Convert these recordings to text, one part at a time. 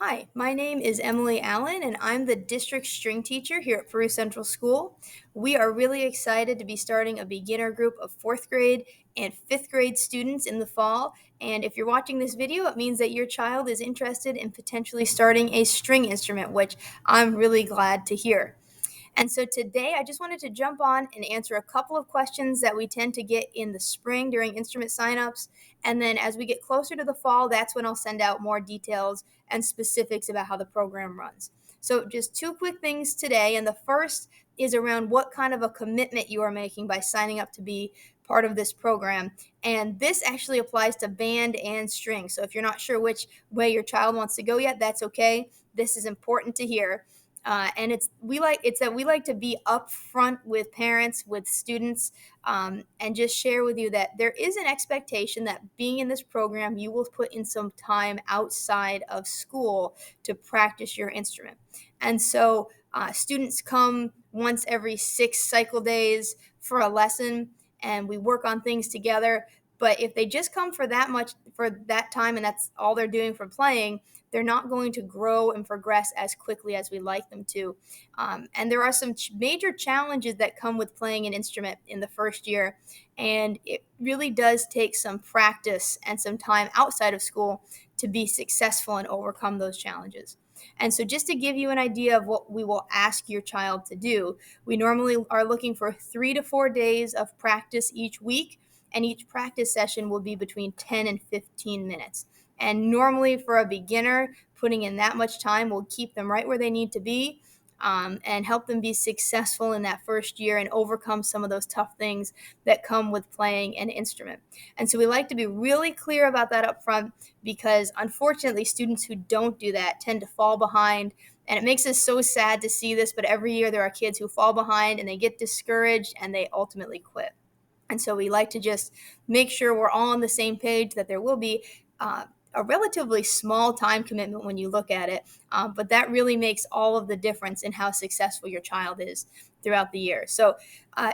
Hi, my name is Emily Allen, and I'm the district string teacher here at Peru Central School. We are really excited to be starting a beginner group of fourth grade and fifth grade students in the fall. And if you're watching this video, it means that your child is interested in potentially starting a string instrument, which I'm really glad to hear. And so today I just wanted to jump on and answer a couple of questions that we tend to get in the spring during instrument signups. And then as we get closer to the fall, that's when I'll send out more details and specifics about how the program runs. So just two quick things today. And the first is around what kind of a commitment you are making by signing up to be part of this program. And this actually applies to band and string. So if you're not sure which way your child wants to go yet, that's okay. This is important to hear. And it's that we like to be upfront with parents, with students, and just share with you that there is an expectation that being in this program, you will put in some time outside of school to practice your instrument. And so students come once every 6 cycle days for a lesson, and we work on things together. But if they just come for that time, and that's all they're doing for playing, they're not going to grow and progress as quickly as we like them to. And there are some major challenges that come with playing an instrument in the first year. And it really does take some practice and some time outside of school to be successful and overcome those challenges. And so, just to give you an idea of what we will ask your child to do, we normally are looking for 3 to 4 days of practice each week, and each practice session will be between 10 and 15 minutes. And normally for a beginner, putting in that much time will keep them right where they need to be, and help them be successful in that first year and overcome some of those tough things that come with playing an instrument. And so we like to be really clear about that up front, because unfortunately students who don't do that tend to fall behind. And it makes us so sad to see this, but every year there are kids who fall behind and they get discouraged and they ultimately quit. And so we like to just make sure we're all on the same page, that there will be a relatively small time commitment when you look at it, but that really makes all of the difference in how successful your child is throughout the year. So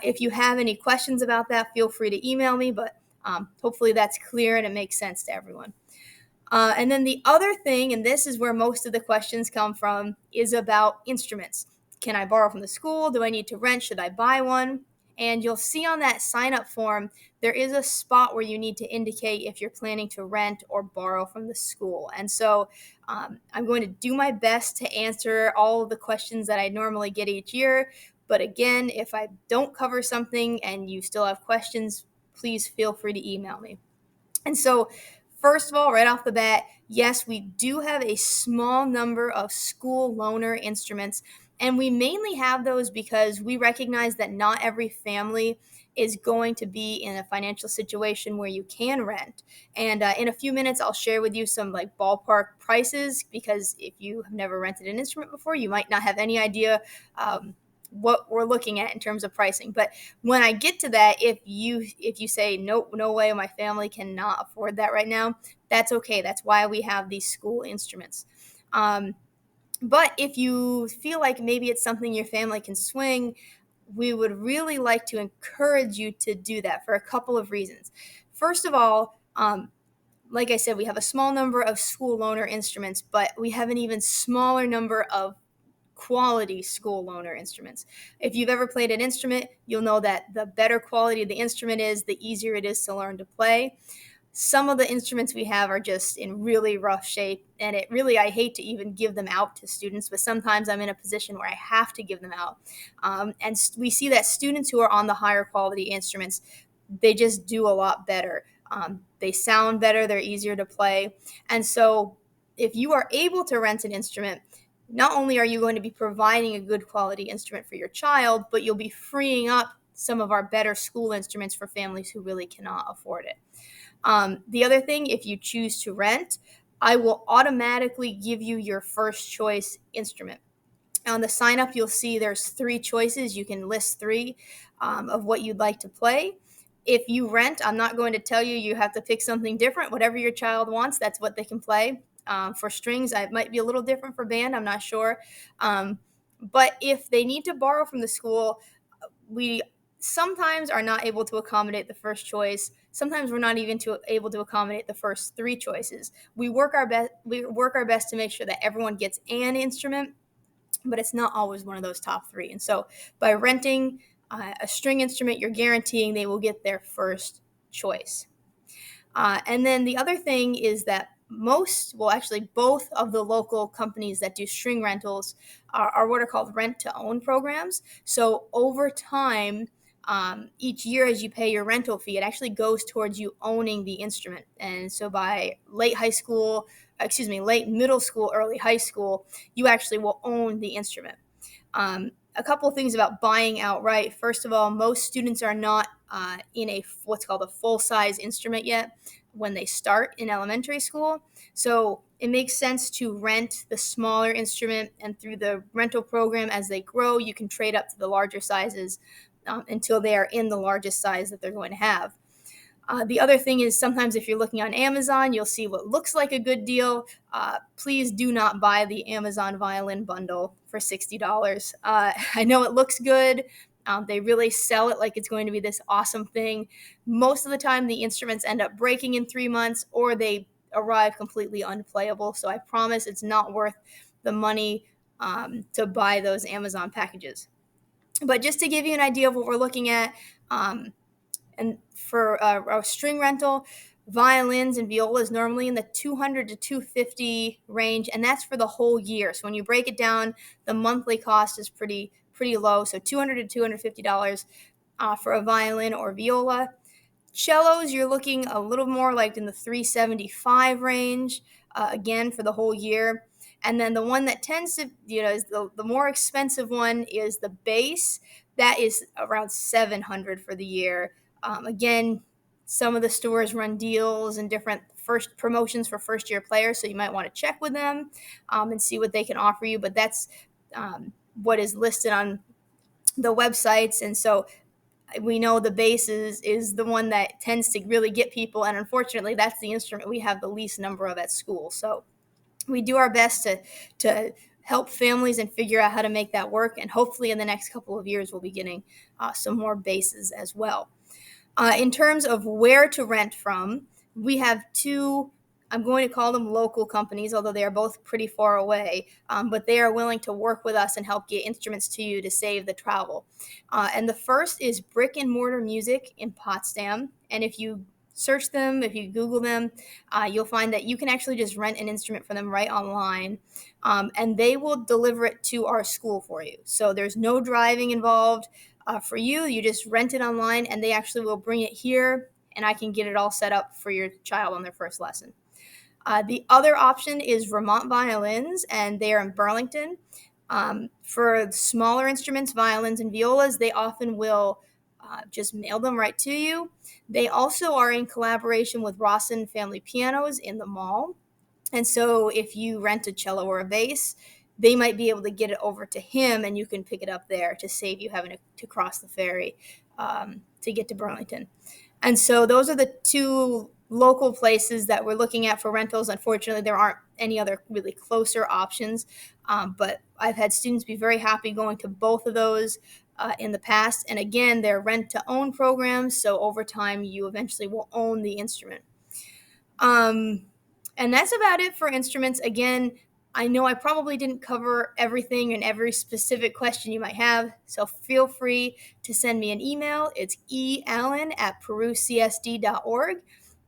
if you have any questions about that, feel free to email me, but hopefully that's clear and it makes sense to everyone. And then the other thing, and this is where most of the questions come from, is about instruments. Can I borrow from the school? Do I need to rent? Should I buy one? And you'll see on that sign up form, there is a spot where you need to indicate if you're planning to rent or borrow from the school. And so I'm going to do my best to answer all of the questions that I normally get each year. But again, if I don't cover something and you still have questions, please feel free to email me. And so, first of all, right off the bat, yes, we do have a small number of school loaner instruments, and we mainly have those because we recognize that not every family is going to be in a financial situation where you can rent. And in a few minutes, I'll share with you some like ballpark prices, because if you have never rented an instrument before, you might not have any idea what we're looking at in terms of pricing. But when I get to that, if you say nope, no way, my family cannot afford that right now, that's okay. That's why we have these school instruments. But if you feel like maybe it's something your family can swing, we would really like to encourage you to do that for a couple of reasons. First of all, like I said, we have a small number of school loaner instruments, but we have an even smaller number of quality school loaner instruments. If you've ever played an instrument, you'll know that the better quality the instrument is, the easier it is to learn to play. Some of the instruments we have are just in really rough shape, and I hate to even give them out to students, but sometimes I'm in a position where I have to give them out. We see that students who are on the higher quality instruments, they just do a lot better. They sound better, they're easier to play. And so if you are able to rent an instrument, not only are you going to be providing a good quality instrument for your child, but you'll be freeing up some of our better school instruments for families who really cannot afford it. The other thing, if you choose to rent, I will automatically give you your first choice instrument. On the sign up, you'll see there's 3 choices. You can list 3 of what you'd like to play. If you rent, I'm not going to tell you have to pick something different. Whatever your child wants, that's what they can play. For strings, it might be a little different for band. I'm not sure. But if they need to borrow from the school, we sometimes are not able to accommodate the first choice. Sometimes we're not even able to accommodate the first three choices. We work our best. We work our best to make sure that everyone gets an instrument, but it's not always one of those top three. And so, by renting a string instrument, you're guaranteeing they will get their first choice. And then the other thing is that both of the local companies that do string rentals are what are called rent to own programs. So over time, each year as you pay your rental fee, it actually goes towards you owning the instrument. And so by late middle school, early high school, you actually will own the instrument. A couple of things about buying outright. First of all, most students are not in what's called a full-size instrument yet when they start in elementary school. So it makes sense to rent the smaller instrument, and through the rental program, as they grow, you can trade up to the larger sizes until they are in the largest size that they're going to have. The other thing is sometimes if you're looking on Amazon, you'll see what looks like a good deal. Please do not buy the Amazon violin bundle for $60. I know it looks good. They really sell it like it's going to be this awesome thing. Most of the time, the instruments end up breaking in 3 months or they arrive completely unplayable. So I promise it's not worth the money to buy those Amazon packages. But just to give you an idea of what we're looking at, and for a string rental, violins and violas normally in the 200 to 250 range, and that's for the whole year. So when you break it down, the monthly cost is pretty low. So $200 to $250 for a violin or viola. Cellos, you're looking a little more like in the 375 range, again for the whole year. And then the one that tends to, is the more expensive one is the bass. That is around 700 for the year. Again, some of the stores run deals and different first promotions for first year players, so you might want to check with them and see what they can offer you. But that's what is listed on the websites, and so we know the bass is the one that tends to really get people, and unfortunately, that's the instrument we have the least number of at school. So we do our best to help families and figure out how to make that work, and hopefully in the next couple of years we'll be getting some more basses as well. In terms of where to rent from, we have two, I'm going to call them local companies, although they are both pretty far away, but they are willing to work with us and help get instruments to you to save the travel. And the first is Brick and Mortar Music in Potsdam. And if you search them, if you Google them, you'll find that you can actually just rent an instrument from them right online, and they will deliver it to our school for you. So there's no driving involved. For you, you just rent it online, and they actually will bring it here, and I can get it all set up for your child on their first lesson. The other option is Vermont Violins, and they are in Burlington. For smaller instruments, violins and violas, they often will just mail them right to you. They also are in collaboration with Rawson Family Pianos in the mall. And so if you rent a cello or a bass, they might be able to get it over to him, and you can pick it up there to save you having to cross the ferry to get to Burlington. And so those are the two local places that we're looking at for rentals. Unfortunately, there aren't any other really closer options, but I've had students be very happy going to both of those in the past. And again, they're rent-to-own programs, so over time you eventually will own the instrument. And that's about it for instruments. Again, I know I probably didn't cover everything and every specific question you might have, so feel free to send me an email. It's eallen@perucsd.org.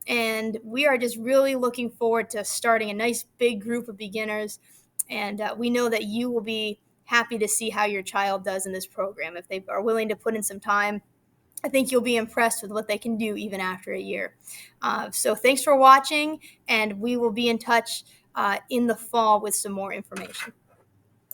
And we are just really looking forward to starting a nice big group of beginners. And we know that you will be happy to see how your child does in this program. If they are willing to put in some time, I think you'll be impressed with what they can do even after a year. So thanks for watching, and we will be in touch in the fall with some more information.